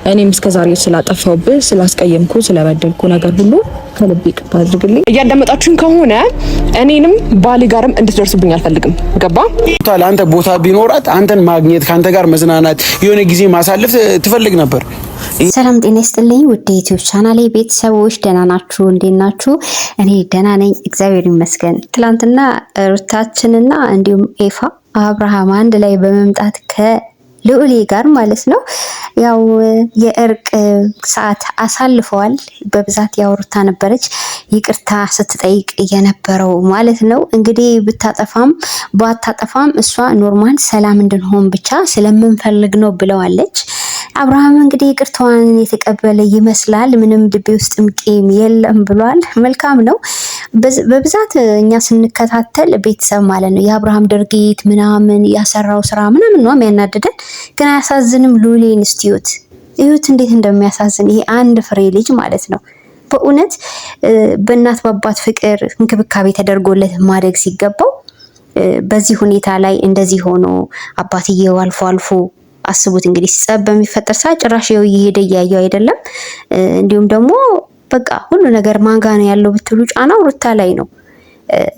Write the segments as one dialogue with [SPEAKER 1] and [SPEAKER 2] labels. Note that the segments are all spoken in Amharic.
[SPEAKER 1] እኔም እስከዛሬ ስላጠፋውብህ ስላስቀየምኩ ስለበደልኩ ነገር ሁሉ ከልብ ይቅርታ አድርግልኝ። እያዳመጣችሁኝ ከሆነ እኔንም ባሌ ጋርም እንድትደርሱብኝ አልፈልግም። ገባ?
[SPEAKER 2] አንተ ቦታ ቢኖራት አንተን ማግኘት ካንተ ጋር መዝናናት የሆነ ጊዜ ማሳለፍ ትፈልግ ነበር።
[SPEAKER 3] ሰላም ጤና ይስጥልኝ ውድ ዩቲዩብ ቻናሌ ቤተሰቦች ደህና ናችሁ? እንዴት ናችሁ? እኔ ደህና ነኝ እግዚአብሔር ይመስገን። ትላንትና ሩታችንና እንዲሁም ኤፋ አብርሃም አንድ ላይ በመምጣት ከልዑሌ ጋር ማለት ነው ያው የእርቅ ሰዓት አሳልፈዋል። በብዛት ያው ሩታ ነበረች ይቅርታ ስትጠይቅ የነበረው ማለት ነው። እንግዲህ ብታጠፋም ባታጠፋም እሷ ኖርማል ሰላም እንድንሆን ብቻ ስለምንፈልግ ነው ብለዋለች። አብርሃም እንግዲህ ይቅርታዋን የተቀበለ ይመስላል። ምንም ልቤ ውስጥም ቂም የለም ብሏል። መልካም ነው። በብዛት እኛ ስንከታተል ቤተሰብ ማለት ነው የአብርሃም ድርጊት ምናምን ያሰራው ስራ ምናምን ነው የሚያናድደን፣ ግን አያሳዝንም? ሉሌን እስቲዩት እዩት እንዴት እንደሚያሳዝን ይሄ አንድ ፍሬ ልጅ ማለት ነው። በእውነት በእናት በአባት ፍቅር እንክብካቤ ተደርጎለት ማደግ ሲገባው በዚህ ሁኔታ ላይ እንደዚህ ሆኖ አባትየው አልፎ አልፎ አስቡት እንግዲህ ጸብ በሚፈጠር ሰዓት ጭራሽ ይኸው እየሄደ እያየው አይደለም። እንዲሁም ደግሞ በቃ ሁሉ ነገር ማንጋ ነው ያለው ብትሉ ጫናው ሩታ ላይ ነው።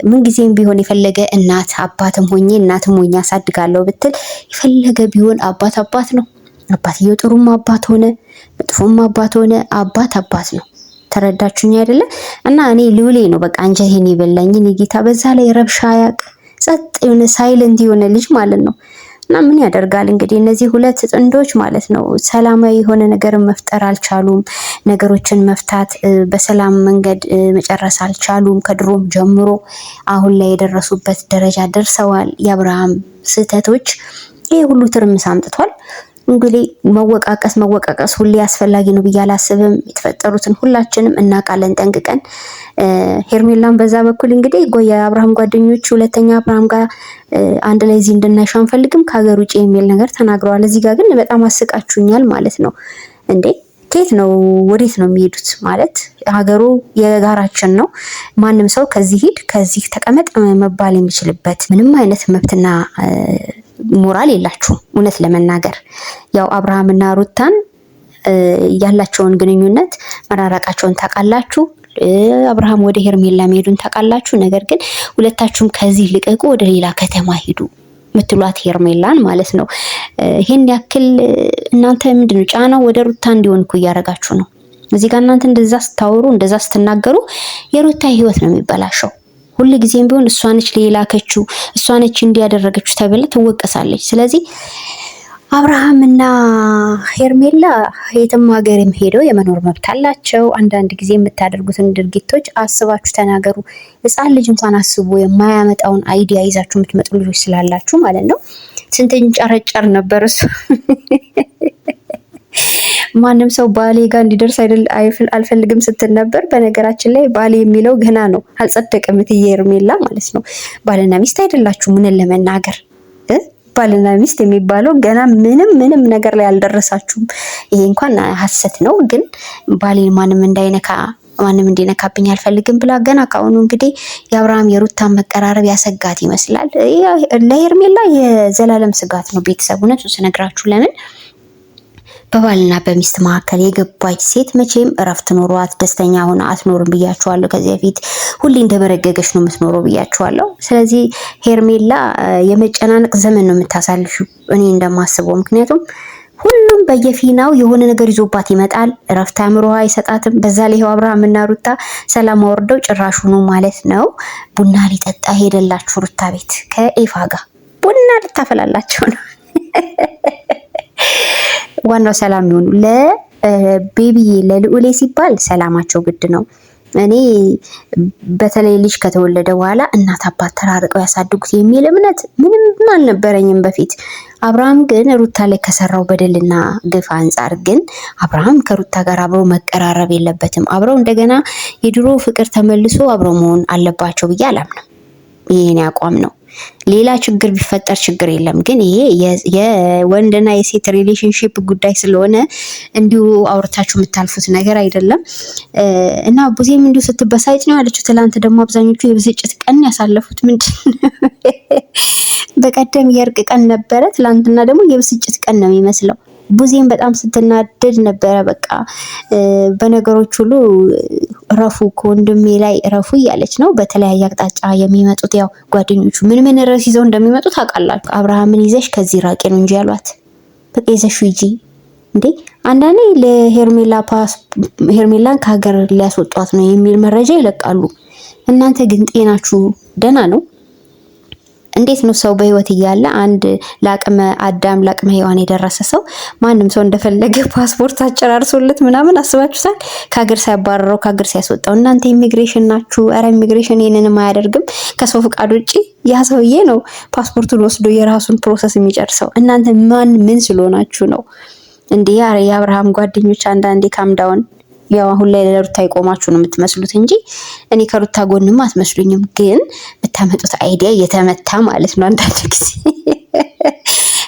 [SPEAKER 3] ምንጊዜም ቢሆን የፈለገ እናት አባትም ሆኜ እናትም ሆኜ አሳድጋለሁ ብትል የፈለገ ቢሆን አባት አባት ነው። አባትየው ጥሩም አባት ሆነ መጥፎም አባት ሆነ አባት አባት ነው። ተረዳችሁኝ አይደለ? እና እኔ ልዑሌ ነው በቃ አንጀቴን ይበላኝ ጌታ። በዛ ላይ ረብሻ ያቅ ጸጥ የሆነ ሳይለንት የሆነ ልጅ ማለት ነው። እና ምን ያደርጋል እንግዲህ እነዚህ ሁለት ጥንዶች ማለት ነው ሰላማዊ የሆነ ነገር መፍጠር አልቻሉም። ነገሮችን መፍታት በሰላም መንገድ መጨረስ አልቻሉም። ከድሮም ጀምሮ አሁን ላይ የደረሱበት ደረጃ ደርሰዋል። የአብርሃም ስህተቶች ይሄ ሁሉ ትርምስ አምጥቷል። እንግዲህ መወቃቀስ ሁሌ አስፈላጊ ነው ብዬ አላስብም። የተፈጠሩትን ሁላችንም እናውቃለን ጠንቅቀን። ሄርሜላን በዛ በኩል እንግዲህ የአብርሃም ጓደኞች ሁለተኛ አብርሃም ጋር አንድ ላይ እዚህ እንድናይሽ አንፈልግም ከሀገር ውጭ የሚል ነገር ተናግረዋል። እዚህ ጋር ግን በጣም አስቃችሁኛል ማለት ነው። እንዴ ከየት ነው ወዴት ነው የሚሄዱት? ማለት ሀገሩ የጋራችን ነው። ማንም ሰው ከዚህ ሂድ ከዚህ ተቀመጥ መባል የሚችልበት ምንም አይነት መብትና ሞራል የላችሁም። እውነት ለመናገር ያው አብርሃምና ሩታን ያላቸውን ግንኙነት መራራቃቸውን ታውቃላችሁ። አብርሃም ወደ ሄርሜላ መሄዱን ታውቃላችሁ። ነገር ግን ሁለታችሁም ከዚህ ልቀቁ፣ ወደ ሌላ ከተማ ሂዱ ምትሏት ሄርሜላን ማለት ነው። ይሄን ያክል እናንተ ምንድነው ጫናው ወደ ሩታ እንዲሆን እኮ እያደረጋችሁ ነው። እዚህ ጋር እናንተ እንደዛ ስታወሩ እንደዛ ስትናገሩ የሩታ ህይወት ነው የሚበላሸው። ሁሉ ጊዜም ቢሆን እሷ ነች ሌላከችው እሷ ነች እንዲያደረገችው ተብለ ትወቀሳለች። ስለዚህ አብርሃምና ሄርሜላ የትም ሀገርም ሄደው የመኖር መብት አላቸው። አንዳንድ ጊዜ የምታደርጉትን ድርጊቶች አስባችሁ ተናገሩ። ህፃን ልጅ እንኳን አስቦ የማያመጣውን አይዲያ ይዛችሁ የምትመጡ ልጆች ስላላችሁ ማለት ነው። ስንተኛ ጨረጨር ነበር እሱ ማንም ሰው ባሌ ጋር እንዲደርስ አልፈልግም ስትል ነበር። በነገራችን ላይ ባሌ የሚለው ገና ነው አልጸደቀም። ሄርሜላ ማለት ነው ባልና ሚስት አይደላችሁ። ምንን ለመናገር ባልና ሚስት የሚባለው ገና ምንም ነገር ላይ አልደረሳችሁም። ይሄ እንኳን ሐሰት ነው። ግን ባሌን ማንም እንዲነካብኝ አልፈልግም ብላ ገና ካሁኑ እንግዲህ የአብርሃም የሩታ መቀራረብ ያሰጋት ይመስላል። ለሄርሜላ የዘላለም ስጋት ነው። ቤተሰብ እውነቱን ስነግራችሁ ለምን በባልና በሚስት መካከል የገባች ሴት መቼም እረፍት ኖሯት ደስተኛ ሆና አትኖርም ብያችኋለሁ። ከዚህ በፊት ሁሌ እንደበረገገች ነው የምትኖረው ብያችኋለሁ። ስለዚህ ሄርሜላ የመጨናነቅ ዘመን ነው የምታሳልፊው እኔ እንደማስበው። ምክንያቱም ሁሉም በየፊናው የሆነ ነገር ይዞባት ይመጣል። እረፍት አምሮሃ አይሰጣትም። በዛ ላይ አብርሃምና ሩታ ሰላም አወርደው ጭራሹኑ ማለት ነው ቡና ሊጠጣ ሄደላችሁ ሩታ ቤት ከኤፋ ጋር ቡና ልታፈላላቸው ነው። ዋናው ሰላም ይሁን። ለቤቢዬ ለልዑሌ ሲባል ሰላማቸው ግድ ነው። እኔ በተለይ ልጅ ከተወለደ በኋላ እናት አባት ተራርቀው ያሳድጉት የሚል እምነት ምንም አልነበረኝም በፊት። አብርሃም ግን ሩታ ላይ ከሰራው በደልና ግፍ አንጻር ግን አብርሃም ከሩታ ጋር አብረው መቀራረብ የለበትም። አብረው እንደገና የድሮ ፍቅር ተመልሶ አብረው መሆን አለባቸው ብዬ አላምንም። ይሄን አቋም ነው። ሌላ ችግር ቢፈጠር ችግር የለም። ግን ይሄ የወንድና የሴት ሪሌሽንሺፕ ጉዳይ ስለሆነ እንዲሁ አውርታችሁ የምታልፉት ነገር አይደለም። እና ቡዜም እንዲሁ ስትበሳጭ ነው ያለችው። ትላንት ደግሞ አብዛኞቹ የብስጭት ቀን ያሳለፉት ምንድነው? በቀደም የእርቅ ቀን ነበረ፣ ትላንትና ደግሞ የብስጭት ቀን ነው የሚመስለው። ቡዜም በጣም ስትናደድ ነበረ። በቃ በነገሮች ሁሉ ረፉ ከወንድሜ ላይ ረፉ እያለች ነው። በተለያየ አቅጣጫ የሚመጡት ያው ጓደኞቹ ምን ርዕስ ይዘው እንደሚመጡ ታውቃላችሁ። አብርሃምን ይዘሽ ከዚህ ራቂ ነው እንጂ ያሏት። በቃ ይዘሽ ሂጂ እንዴ! አንዳንዴ ሄርሜላን ከሀገር ሊያስወጧት ነው የሚል መረጃ ይለቃሉ። እናንተ ግን ጤናችሁ ደህና ነው? እንዴት ነው ሰው በህይወት እያለ አንድ ለአቅመ አዳም ለአቅመ ሔዋን የደረሰ ሰው ማንም ሰው እንደፈለገ ፓስፖርት አጨራርሶለት ምናምን አስባችሁታል? ከሀገር ሳያባረረው ከሀገር ሲያስወጣው። እናንተ ኢሚግሬሽን ናችሁ። ኧረ ኢሚግሬሽን ይሄንንም አያደርግም። ከሰው ፍቃድ ውጪ ያ ሰውዬ ነው ፓስፖርቱን ወስዶ የራሱን ፕሮሰስ የሚጨርሰው። እናንተ ምን ስለሆናችሁ ነው እንዴ? የአብርሃም ጓደኞች አንዳንዴ ካምዳውን ያው አሁን ላይ ለሩታ ይቆማችሁ ነው የምትመስሉት እንጂ እኔ ከሩታ ጎንም አትመስሉኝም። ግን ብታመጡት አይዲያ የተመታ ማለት ነው። አንዳንድ ጊዜ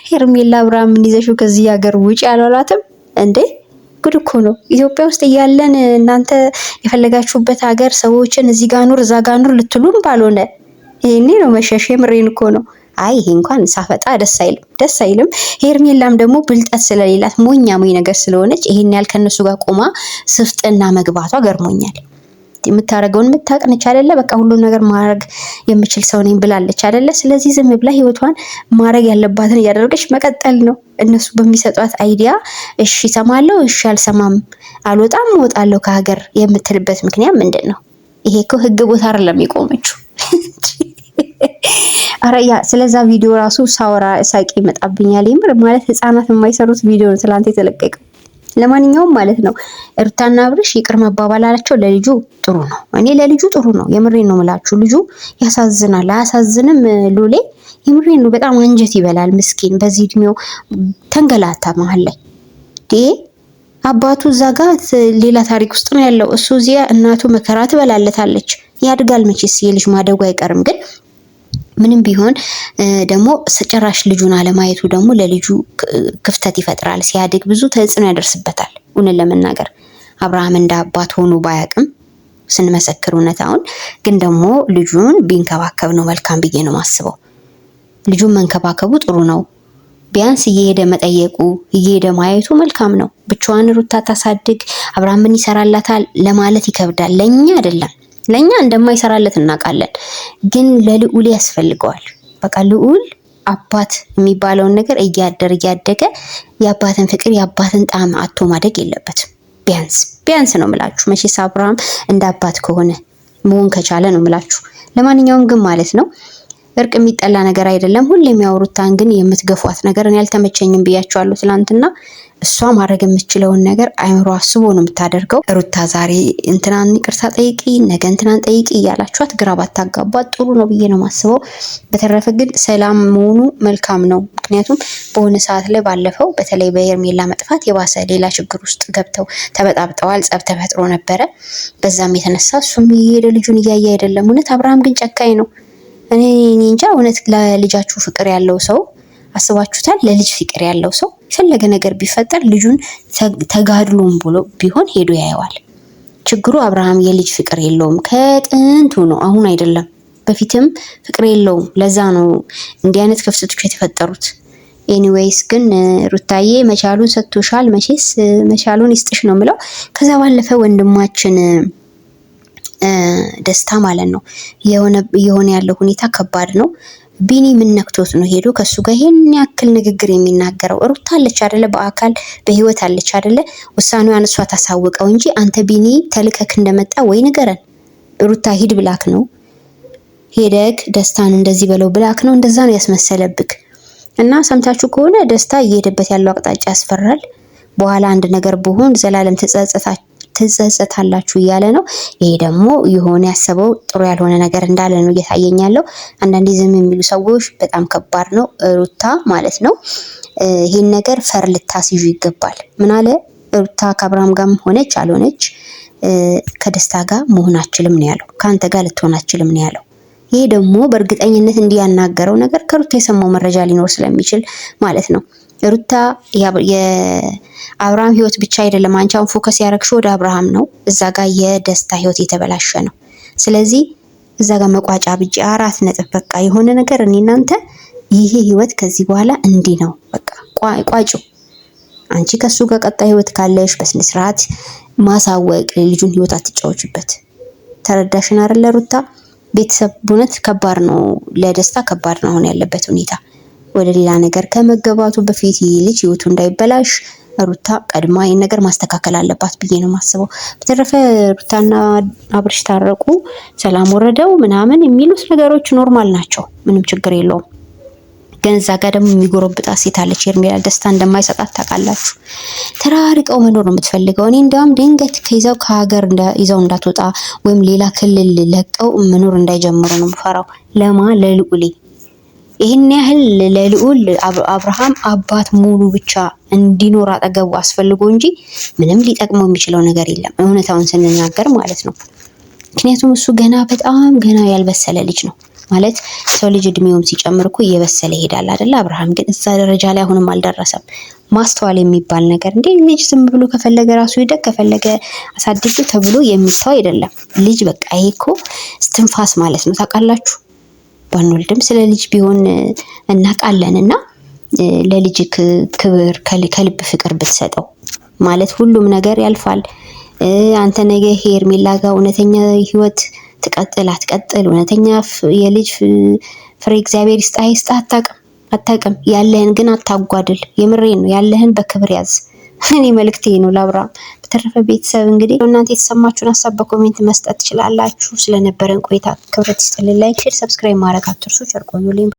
[SPEAKER 3] ሄርሜላ አብርሃምን ይዘሽው ከዚህ ሀገር ውጪ አላሏትም እንዴ? ጉድ እኮ ነው። ኢትዮጵያ ውስጥ እያለን እናንተ የፈለጋችሁበት ሀገር ሰዎችን እዚህ ጋር ኑር እዛ ጋር ኑር ልትሉን ባልሆነ ይሄኔ ነው መሸሽ። የምሬን እኮ ነው። አይ ይሄ እንኳን ሳፈጣ ደስ አይልም። ሄርሜላም ደግሞ ብልጠት ስለሌላት ሞኝ ነገር ስለሆነች ይሄን ያህል ከነሱ ጋር ቆማ ስፍጥና መግባቷ ገርሞኛል። የምታረገውን የምታቅንች አይደለ? በቃ ሁሉን ነገር ማድረግ የምችል ሰው ነኝ ብላለች አይደለ? ስለዚህ ዝም ብላ ህይወቷን ማድረግ ያለባትን እያደረገች መቀጠል ነው። እነሱ በሚሰጧት አይዲያ እሺ እሰማለሁ፣ እሺ አልሰማም፣ አልወጣም፣ እወጣለሁ ከሀገር የምትልበት ምክንያት ምንድን ነው? ይሄ እኮ ህግ ቦታ አይደለም የቆመችው። አረ ያ ስለዛ ቪዲዮ ራሱ ሳወራ ሳቂ ይመጣብኛል። የምር ማለት ህፃናት የማይሰሩት ቪዲዮ ነው ትላንት የተለቀቀው። ለማንኛውም ማለት ነው ሩታና አብርሽ ይቅር መባባላቸው ለልጁ ጥሩ ነው። እኔ ለልጁ ጥሩ ነው። የምሬን ነው የምላችሁ። ልጁ ያሳዝናል። አያሳዝንም? ሉሌ የምሬን ነው። በጣም አንጀት ይበላል። ምስኪን በዚህ እድሜው ተንገላታ መሀል ላይ አባቱ እዛ ጋር ሌላ ታሪክ ውስጥ ነው ያለው። እሱ እዚያ እናቱ መከራ ትበላለታለች። ያድጋል መቼስ የልጅ ማደጉ አይቀርም። ግን ምንም ቢሆን ደግሞ ጭራሽ ልጁን አለማየቱ ደግሞ ለልጁ ክፍተት ይፈጥራል። ሲያድግ ብዙ ተጽዕኖ ያደርስበታል። እውነት ለመናገር አብርሃም እንደ አባት ሆኖ ባያቅም ስንመሰክር እውነታውን ግን ደግሞ ልጁን ቢንከባከብ ነው መልካም ብዬ ነው ማስበው። ልጁን መንከባከቡ ጥሩ ነው። ቢያንስ እየሄደ መጠየቁ እየሄደ ማየቱ መልካም ነው። ብቻዋን ሩታ ታሳድግ አብርሃም ምን ይሰራላታል ለማለት ይከብዳል። ለኛ አይደለም፣ ለኛ እንደማይሰራለት እናውቃለን። ግን ለልዑል ያስፈልገዋል። በቃ ልዑል አባት የሚባለውን ነገር እያደገ የአባትን ፍቅር የአባትን ጣዕም አቶ ማደግ የለበትም። ቢያንስ ነው ምላችሁ። መቼስ አብርሃም እንደ አባት ከሆነ መሆን ከቻለ ነው ምላችሁ። ለማንኛውም ግን ማለት ነው እርቅ የሚጠላ ነገር አይደለም። ሁሌ የሚያወሩታን ግን የምትገፏት ነገር እኔ አልተመቸኝም ብያቸዋለሁ ትናንትና። እሷ ማድረግ የምትችለውን ነገር አይምሮ አስቦ ነው የምታደርገው። ሩታ ዛሬ እንትናን ይቅርታ ጠይቂ፣ ነገ እንትናን ጠይቂ እያላችኋት ግራ ባታጋቧት ጥሩ ነው ብዬ ነው ማስበው። በተረፈ ግን ሰላም መሆኑ መልካም ነው። ምክንያቱም በሆነ ሰዓት ላይ ባለፈው በተለይ በሄርሜላ መጥፋት የባሰ ሌላ ችግር ውስጥ ገብተው ተበጣብጠዋል። ጸብ ተፈጥሮ ነበረ። በዛም የተነሳ እሱም የሄደ ልጁን እያየ አይደለም። እውነት አብርሃም ግን ጨካኝ ነው። እኔ እንጃ እውነት ለልጃችሁ ፍቅር ያለው ሰው አስባችሁታል? ለልጅ ፍቅር ያለው ሰው የፈለገ ነገር ቢፈጠር ልጁን ተጋድሎም ብሎ ቢሆን ሄዶ ያየዋል። ችግሩ አብርሃም የልጅ ፍቅር የለውም። ከጥንቱ ነው፣ አሁን አይደለም። በፊትም ፍቅር የለውም። ለዛ ነው እንዲህ አይነት ክፍተቶች የተፈጠሩት። ኤኒዌይስ ግን ሩታዬ መቻሉን ሰጥቶሻል። መቼስ መቻሉን ይስጥሽ ነው የምለው። ከዛ ባለፈ ወንድማችን ደስታ ማለት ነው የሆነ ያለው ሁኔታ ከባድ ነው። ቢኒ ምን ነክቶት ነው ሄዶ ከሱ ጋር ይሄን ያክል ንግግር የሚናገረው? ሩታ አለች አይደለ? በአካል በህይወት አለች አይደለ? ውሳኔዋን እሷ ታሳውቀው እንጂ አንተ ቢኒ ተልከክ እንደመጣ ወይ ንገረን። ሩታ ሂድ ብላክ ነው ሄደክ ደስታን እንደዚህ በለው ብላክ ነው። እንደዛ ነው ያስመሰለብክ። እና ሰምታችሁ ከሆነ ደስታ እየሄደበት ያለው አቅጣጫ ያስፈራል። በኋላ አንድ ነገር ቢሆን ዘላለም ትጸጸታላችሁ እያለ ነው። ይሄ ደግሞ የሆነ ያሰበው ጥሩ ያልሆነ ነገር እንዳለ ነው እየታየኝ ያለው። አንዳንዴ ዝም የሚሉ ሰዎች በጣም ከባድ ነው። ሩታ ማለት ነው ይሄን ነገር ፈር ልታስይዙ ይገባል። ምን አለ ሩታ ከአብርሃም ጋርም ሆነች አልሆነች ከደስታ ጋር መሆን አችልም ነው ያለው። ከአንተ ጋር ልትሆን አችልም ነው ያለው። ይሄ ደግሞ በእርግጠኝነት እንዲያናገረው ነገር ከሩታ የሰማው መረጃ ሊኖር ስለሚችል ማለት ነው። ሩታ የአብርሃም ህይወት ብቻ አይደለም። አንቻውን ፎከስ ያደረግሽው ወደ አብርሃም ነው። እዛ ጋር የደስታ ህይወት የተበላሸ ነው። ስለዚህ እዛ ጋር መቋጫ ብቻ 4 ነጥብ በቃ የሆነ ነገር እኔ እናንተ ይሄ ህይወት ከዚህ በኋላ እንዲህ ነው በቃ ቋጩ። አንቺ ከሱ ጋር ቀጣይ ህይወት ካለሽ በስነ ስርዓት ማሳወቅ፣ ልጁን ህይወት አትጫወችበት። ተረዳሽን አይደለ ሩታ? ቤተሰብ በእውነት ከባድ ነው፣ ለደስታ ከባድ ነው አሁን ያለበት ሁኔታ። ወደ ሌላ ነገር ከመገባቱ በፊት ልጅ ህይወቱ እንዳይበላሽ ሩታ ቀድማ ይሄን ነገር ማስተካከል አለባት ብዬ ነው የማስበው። በተረፈ ሩታና አብርሽ ታረቁ፣ ሰላም ወረደው ምናምን የሚሉት ነገሮች ኖርማል ናቸው፣ ምንም ችግር የለውም። ግን እዛ ጋር ደግሞ የሚጎረብጣ ሴት አለች። ሄርሜላ ደስታ እንደማይሰጣት ታውቃላችሁ። ተራርቀው መኖር ነው የምትፈልገው። እኔ እንደውም ድንገት ከይዛው ከሀገር ይዛው እንዳትወጣ ወይም ሌላ ክልል ለቀው መኖር እንዳይጀምሩ ነው የምፈራው። ለልዑሌ ይህን ያህል ለልዑል አብርሃም አባት ሙሉ ብቻ እንዲኖር አጠገቡ አስፈልጎ እንጂ ምንም ሊጠቅመው የሚችለው ነገር የለም፣ እውነታውን ስንናገር ማለት ነው። ምክንያቱም እሱ በጣም ገና ያልበሰለ ልጅ ነው ማለት። ሰው ልጅ እድሜውም ሲጨምር እኮ እየበሰለ ይሄዳል አይደለ? አብርሃም ግን እዛ ደረጃ ላይ አሁንም አልደረሰም። ማስተዋል የሚባል ነገር እንዴ ልጅ ዝም ብሎ ከፈለገ ራሱ ይደግ ከፈለገ አሳድጉ ተብሎ የሚተው አይደለም። ልጅ በቃ ይሄ እኮ እስትንፋስ ማለት ነው ታውቃላችሁ። ባንወልድም ስለ ልጅ ቢሆን እናውቃለን። እና ለልጅ ክብር ከልብ ፍቅር ብትሰጠው ማለት ሁሉም ነገር ያልፋል። አንተ ነገ ሄርሜላ ጋር እውነተኛ ህይወት ትቀጥል አትቀጥል፣ እውነተኛ የልጅ ፍሬ እግዚአብሔር ይስጣ አታውቅም። ያለህን ግን አታጓድል። የምሬን ነው። ያለህን በክብር ያዝ። እኔ መልእክቴ ነው ለአብርሃም። በተረፈ ቤተሰብ እንግዲህ እናንተ የተሰማችሁን ሀሳብ በኮሜንት መስጠት ትችላላችሁ። ስለነበረን ቆይታ ክብረት ይስጥልኝ። ላይክ፣ ሼር፣ ሰብስክራይብ ማድረግ አትርሱ። ቸር ቆዩልኝ።